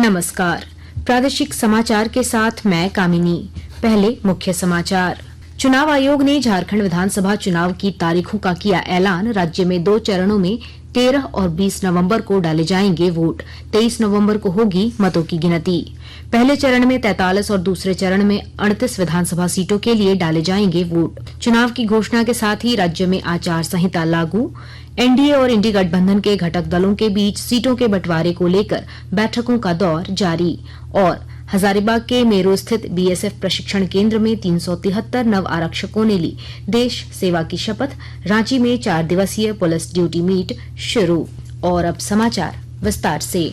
नमस्कार, प्रादेशिक समाचार के साथ मैं कामिनी। पहले मुख्य समाचार। चुनाव आयोग ने झारखंड विधानसभा चुनाव की तारीखों का किया ऐलान। राज्य में 2 चरणों में 13 और 20 नवंबर को डाले जाएंगे वोट। 23 नवंबर को होगी मतों की गिनती। पहले चरण में 43 और दूसरे चरण में 38 विधानसभा सीटों के लिए डाले जाएंगे वोट। चुनाव की घोषणा के साथ ही राज्य में आचार संहिता लागू। एनडीए और इंडी गठबंधन के घटक दलों के बीच सीटों के बंटवारे को लेकर बैठकों का दौर जारी। और हजारीबाग के मेरू स्थित बीएसएफ प्रशिक्षण केंद्र में 373 नव आरक्षकों ने ली देश सेवा की शपथ। रांची में 4 दिवसीय पुलिस ड्यूटी मीट शुरू। और अब समाचार विस्तार से।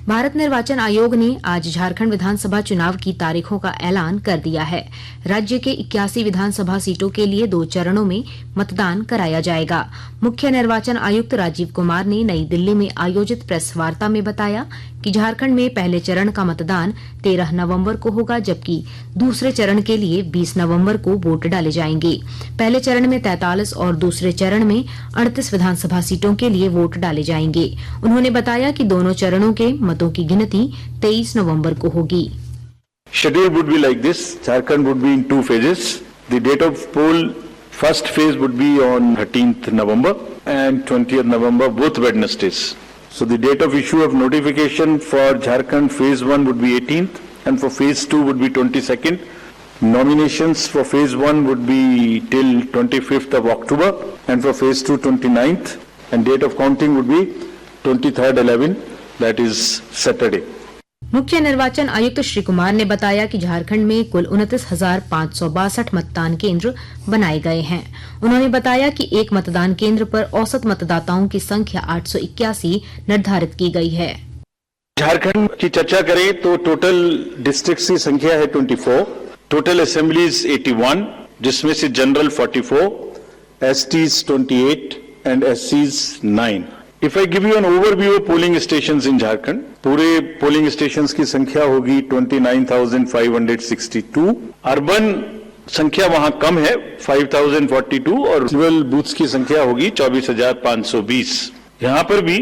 भारत निर्वाचन आयोग ने आज झारखंड विधानसभा चुनाव की तारीखों का ऐलान कर दिया है। राज्य के 81 विधानसभा सीटों के लिए 2 चरणों में मतदान कराया जाएगा। मुख्य निर्वाचन आयुक्त राजीव कुमार ने नई दिल्ली में आयोजित प्रेस वार्ता में बताया कि झारखंड में पहले चरण का मतदान 13 नवंबर को होगा, जबकि दूसरे चरण के लिए 20 नवंबर को वोट डाले जाएंगे। पहले चरण में 43 और दूसरे चरण में 38 विधानसभा सीटों के लिए वोट डाले जाएंगे। उन्होंने बताया कि दोनों चरणों के मतों की गिनती 23 नवंबर को होगी। Schedule would be like this. Jharkhand would be in 2 phases. The date of poll, first phase would be on 13th November and 20th November, both Wednesdays. So the date of issue of notification for Jharkhand phase 1 would be 18th and for phase 2 would be 22nd. Nominations for phase 1 would be till 25th of October and for phase 2 29th, and date of counting would be 23rd 11, that is Saturday. मुख्य निर्वाचन आयुक्त श्री कुमार ने बताया कि झारखंड में कुल 29,562 मतदान केंद्र बनाए गए हैं। उन्होंने बताया कि एक मतदान केंद्र पर औसत मतदाताओं की संख्या 881 निर्धारित की गई है। झारखंड की चर्चा करें तो टोटल डिस्ट्रिक्ट की संख्या है 24, टोटल असेंबलीज 81, जिसमें से जनरल 44, एसटीज 28 एंड एससीज 9। If I give you an overview of polling stations in Jharkhand, पूरे पोलिंग स्टेशंस की संख्या होगी 29,562। अर्बन संख्या वहां कम है 5,042 और रूरल बूथ्स की संख्या होगी 24,520। यहां पर भी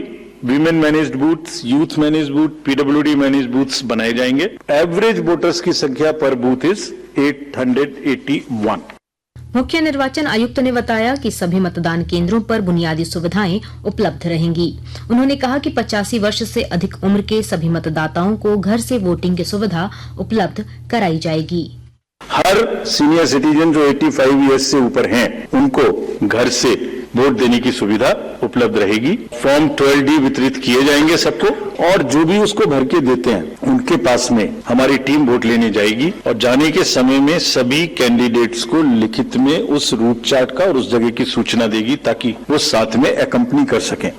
women managed booths, youth managed booth, PWD managed booths बनाए जाएंगे। एवरेज वोटर्स की संख्या पर बूथ इज 881। मुख्य निर्वाचन आयुक्त ने बताया कि सभी मतदान केंद्रों पर बुनियादी सुविधाएं उपलब्ध रहेंगी। उन्होंने कहा कि 85 वर्ष से अधिक उम्र के सभी मतदाताओं को घर से वोटिंग की सुविधा उपलब्ध कराई जाएगी। हर सीनियर सिटीजन जो 85 ईयर्स से ऊपर हैं, उनको घर से वोट देने की सुविधा उपलब्ध रहेगी। फॉर्म 12D वितरित किए जाएंगे सबको, और जो भी उसको भर के देते हैं उनके पास में हमारी टीम वोट लेने जाएगी और जाने के समय में सभी कैंडिडेट्स को लिखित में उस रूट चार्ट का और उस जगह की सूचना देगी ताकि वो साथ में एकम्पनी कर सकें।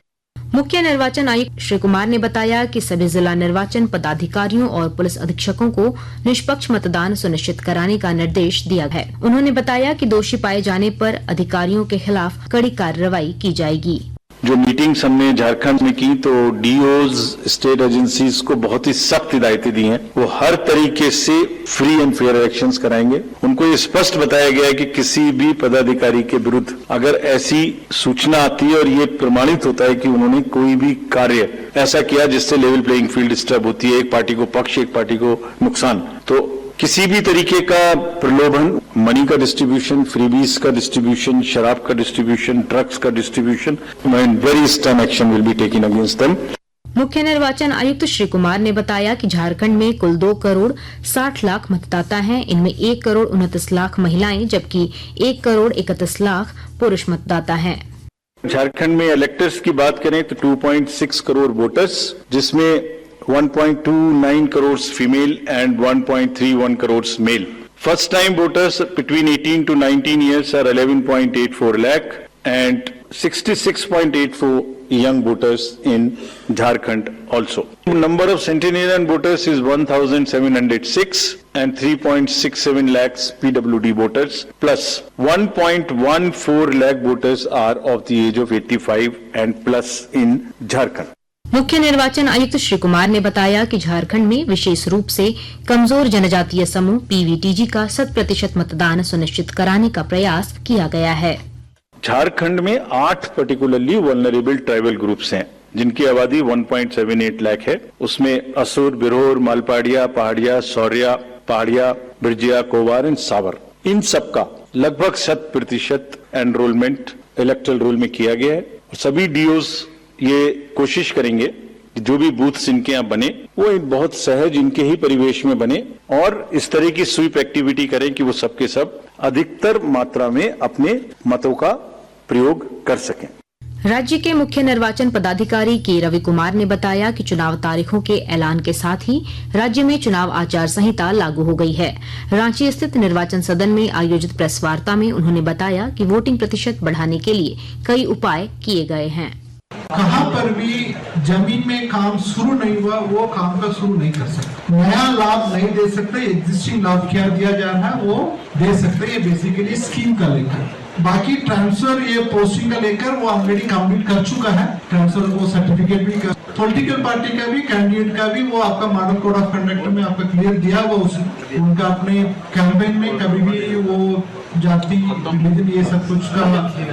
मुख्य निर्वाचन आयुक्त श्री कुमार ने बताया कि सभी जिला निर्वाचन पदाधिकारियों और पुलिस अधीक्षकों को निष्पक्ष मतदान सुनिश्चित कराने का निर्देश दिया है। उन्होंने बताया कि दोषी पाए जाने पर अधिकारियों के खिलाफ कड़ी कार्रवाई की जाएगी। जो मीटिंग्स हमने झारखंड में की तो डीओज, स्टेट एजेंसीज को बहुत ही सख्त हिदायतें दी हैं। वो हर तरीके से फ्री एंड फेयर इलेक्शंस कराएंगे। उनको ये स्पष्ट बताया गया है कि किसी भी पदाधिकारी के विरुद्ध अगर ऐसी सूचना आती है और ये प्रमाणित होता है कि उन्होंने कोई भी कार्य ऐसा किया जिससे लेवल प्लेइंग फील्ड डिस्टर्ब होती है, एक पार्टी को पक्ष, एक पार्टी को नुकसान, तो किसी भी तरीके का प्रलोभन, मनी का डिस्ट्रीब्यूशन, फ्रीबीज का डिस्ट्रीब्यूशन, शराब का डिस्ट्रीब्यूशन, ड्रग्स का distribution, very stern action will be taken against them. मुख्य निर्वाचन आयुक्त श्री कुमार ने बताया कि झारखंड में कुल 2 करोड़ 60 लाख मतदाता हैं। इनमें 1 करोड़ 29 लाख महिलाएं, जबकि 1 करोड़ 31 लाख पुरुष मतदाता हैं। झारखंड में इलेक्टर्स की बात करें तो 2.6 करोड़ वोटर्स, जिसमें 1.29 crores female and 1.31 crores male. First time voters between 18 to 19 years are 11.84 lakh and 66.84 young voters in Jharkhand also. Number of centenarian voters is 1,706 and 3.67 lakhs PWD voters plus 1.14 lakh voters are of the age of 85 and plus in Jharkhand. मुख्य निर्वाचन आयुक्त श्री कुमार ने बताया कि झारखंड में विशेष रूप से कमजोर जनजातीय समूह पीवीटीजी का 100% मतदान सुनिश्चित कराने का प्रयास किया गया है। झारखंड में 8 पर्टिकुलरली वल्नरेबल ट्राइबल ग्रुप्स हैं जिनकी आबादी 1.78 लाख है। उसमें असुर, बिरोर, मालपाड़िया, पहाड़िया, सौरिया, पहाड़िया, बिरजिया, कोवार एंड सावर, इन सबका लगभग 100% एनरोलमेंट इलेक्टोरल रोल में किया गया है। सभी डीओज ये कोशिश करेंगे कि जो भी बूथ्स इनके यहाँ बने वो एक बहुत सहज इनके ही परिवेश में बने और इस तरह की स्वीप एक्टिविटी करें कि वो सबके सब अधिकतर मात्रा में अपने मतों का प्रयोग कर सकें। राज्य के मुख्य निर्वाचन पदाधिकारी के रवि कुमार ने बताया कि चुनाव तारीखों के ऐलान के साथ ही राज्य में चुनाव आचार संहिता लागू हो गई है। रांची स्थित निर्वाचन सदन में आयोजित प्रेस वार्ता में उन्होंने बताया कि वोटिंग प्रतिशत बढ़ाने के लिए कई उपाय किए गए हैं। कहाँ पर भी जमीन में काम शुरू नहीं हुआ वो काम का शुरू नहीं कर सकते, नया लाभ नहीं दे सकते, एग्जिस्टिंग लाभ क्या दिया जा रहा है वो दे सकते। ये बेसिकली स्कीम का लेकर, बाकी ट्रांसफर ये पोस्टिंग का लेकर वो ऑलरेडी कंप्लीट कर चुका है। ट्रांसफर वो सर्टिफिकेट भी कर, पॉलिटिकल पार्टी का भी, कैंडिडेट का भी वो आपका मॉडल कोड ऑफ कंडक्ट में आपका क्लियर दिया हुआ उनका अपने कैंपेन में कभी भी वो जाति रिलीजन ये सब कुछ का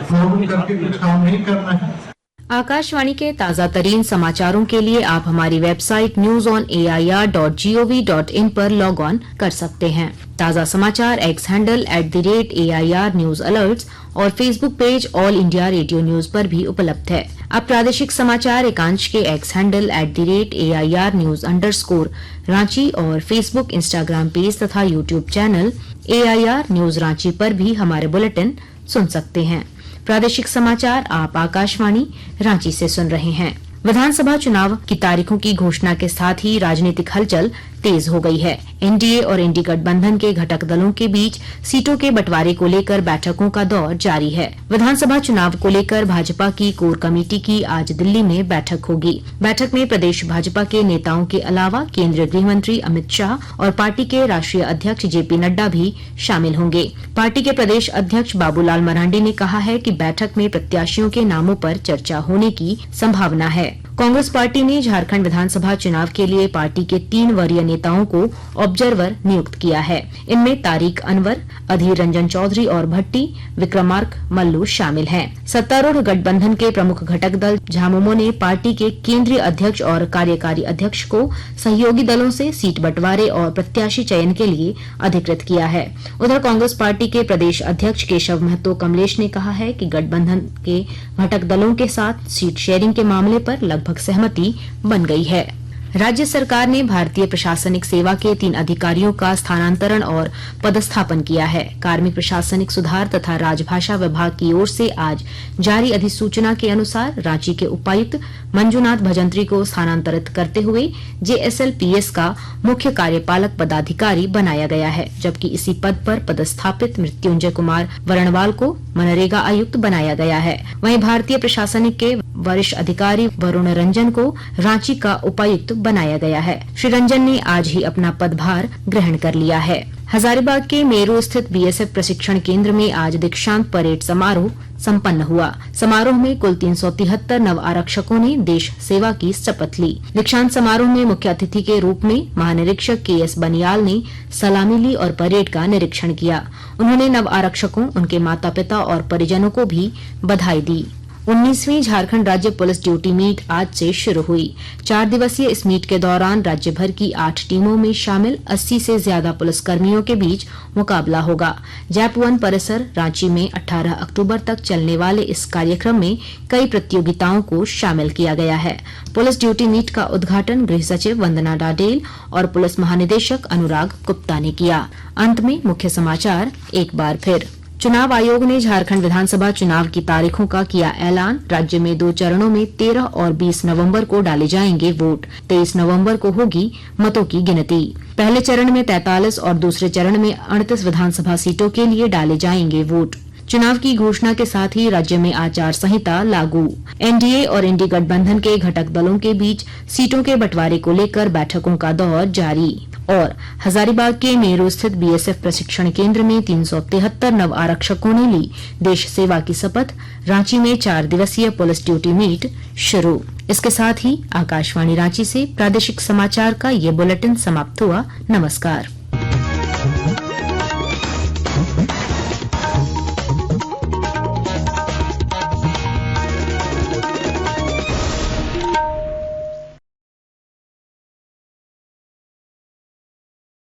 प्रॉब्लम करके कुछ काम नहीं करना है। आकाशवाणी के ताजा तरीन समाचारों के लिए आप हमारी वेबसाइट newsonair.gov.in पर लॉग ऑन कर सकते हैं। ताजा समाचार X handle @AIR news alerts और Facebook page All India Radio news पर भी उपलब्ध है। अब प्रादेशिक समाचार एकांश के X handle @AIR news _ Ranchi और फेसबुक, इंस्टाग्राम पेज तथा YouTube channel AIR news Ranchi पर भी हमारे बुलेटिन सुन सकते हैं। प्रादेशिक समाचार आप आकाशवाणी रांची से सुन रहे हैं। विधानसभा चुनाव की तारीखों की घोषणा के साथ ही राजनीतिक हलचल तेज हो गई है। एनडीए और इंडी गठबंधन के घटक दलों के बीच सीटों के बंटवारे को लेकर बैठकों का दौर जारी है। विधानसभा चुनाव को लेकर भाजपा की कोर कमेटी की आज दिल्ली में बैठक होगी। बैठक में प्रदेश भाजपा के नेताओं के अलावा केंद्रीय गृह मंत्री अमित शाह और पार्टी के राष्ट्रीय अध्यक्ष जेपी नड्डा भी शामिल होंगे। पार्टी के प्रदेश अध्यक्ष बाबूलाल मरांडी ने कहा है कि बैठक में प्रत्याशियों के नामों पर चर्चा होने की संभावना है। कांग्रेस पार्टी ने झारखंड विधानसभा चुनाव के लिए पार्टी के 3 वरीय नेताओं को ऑब्जर्वर नियुक्त किया है। इनमें तारिक अनवर, अधीर रंजन चौधरी और भट्टी विक्रमार्क मल्लू शामिल हैं। सत्तारूढ़ गठबंधन के प्रमुख घटक दल झामुमो ने पार्टी के केंद्रीय अध्यक्ष और कार्यकारी अध्यक्ष को सहयोगी दलों से सीट बंटवारे और प्रत्याशी चयन के लिए अधिकृत किया है। उधर कांग्रेस पार्टी के प्रदेश अध्यक्ष केशव महतो कमलेश ने कहा है कि गठबंधन के घटक दलों के साथ सीट शेयरिंग के मामले पर लगभग सहमति बन गई है। राज्य सरकार ने भारतीय प्रशासनिक सेवा के 3 अधिकारियों का स्थानांतरण और पदस्थापन किया है। कार्मिक प्रशासनिक सुधार तथा राजभाषा विभाग की ओर से आज जारी अधिसूचना के अनुसार रांची के उपायुक्त मंजुनाथ भजंत्री को स्थानांतरित करते हुए JSLPS का मुख्य कार्यपालक पदाधिकारी बनाया गया है, जबकि इसी पद पर पदस्थापित मृत्युंजय कुमार वरणवाल को मनरेगा आयुक्त बनाया गया है। वहीं भारतीय प्रशासनिक के वरिष्ठ अधिकारी वरुण रंजन को रांची का उपायुक्त बनाया गया है। श्री रंजन ने आज ही अपना पदभार ग्रहण कर लिया है। हजारीबाग के मेरू स्थित BSF प्रशिक्षण केंद्र में आज दीक्षांत परेड समारोह संपन्न हुआ। समारोह में कुल 373 नव आरक्षकों ने देश सेवा की शपथ ली। दीक्षांत समारोह में मुख्य अतिथि के रूप में महानिरीक्षक KS बनियाल ने सलामी ली और परेड का निरीक्षण किया। उन्होंने नव आरक्षकों, उनके माता पिता और परिजनों को भी बधाई दी। 19वीं झारखंड राज्य पुलिस ड्यूटी मीट आज से शुरू हुई। 4 दिवसीय इस मीट के दौरान राज्य भर की 8 टीमों में शामिल 80 से ज्यादा पुलिसकर्मियों के बीच मुकाबला होगा। JAP-1 परिसर रांची में 18 अक्टूबर तक चलने वाले इस कार्यक्रम में कई प्रतियोगिताओं को शामिल किया गया है। पुलिस ड्यूटी मीट का उद्घाटन गृह सचिव वंदना डाडेल और पुलिस महानिदेशक अनुराग गुप्ता ने किया। अंत में मुख्य समाचार एक बार फिर। चुनाव आयोग ने झारखंड विधानसभा चुनाव की तारीखों का किया ऐलान। राज्य में 2 चरणों में 13 और 20 नवंबर को डाले जाएंगे वोट। 23 नवंबर को होगी मतों की गिनती। पहले चरण में 43 और दूसरे चरण में 38 विधानसभा सीटों के लिए डाले जाएंगे वोट। चुनाव की घोषणा के साथ ही राज्य में आचार संहिता लागू। एनडीए और इंडी गठबंधन के घटक दलों के बीच सीटों के बंटवारे को लेकर बैठकों का दौर जारी। और हजारीबाग के मेरू स्थित BSF प्रशिक्षण केंद्र में 373 नव आरक्षकों ने ली देश सेवा की शपथ। रांची में 4 दिवसीय पुलिस ड्यूटी मीट शुरू। इसके साथ ही आकाशवाणी रांची से प्रादेशिक समाचार का ये बुलेटिन समाप्त हुआ। नमस्कार।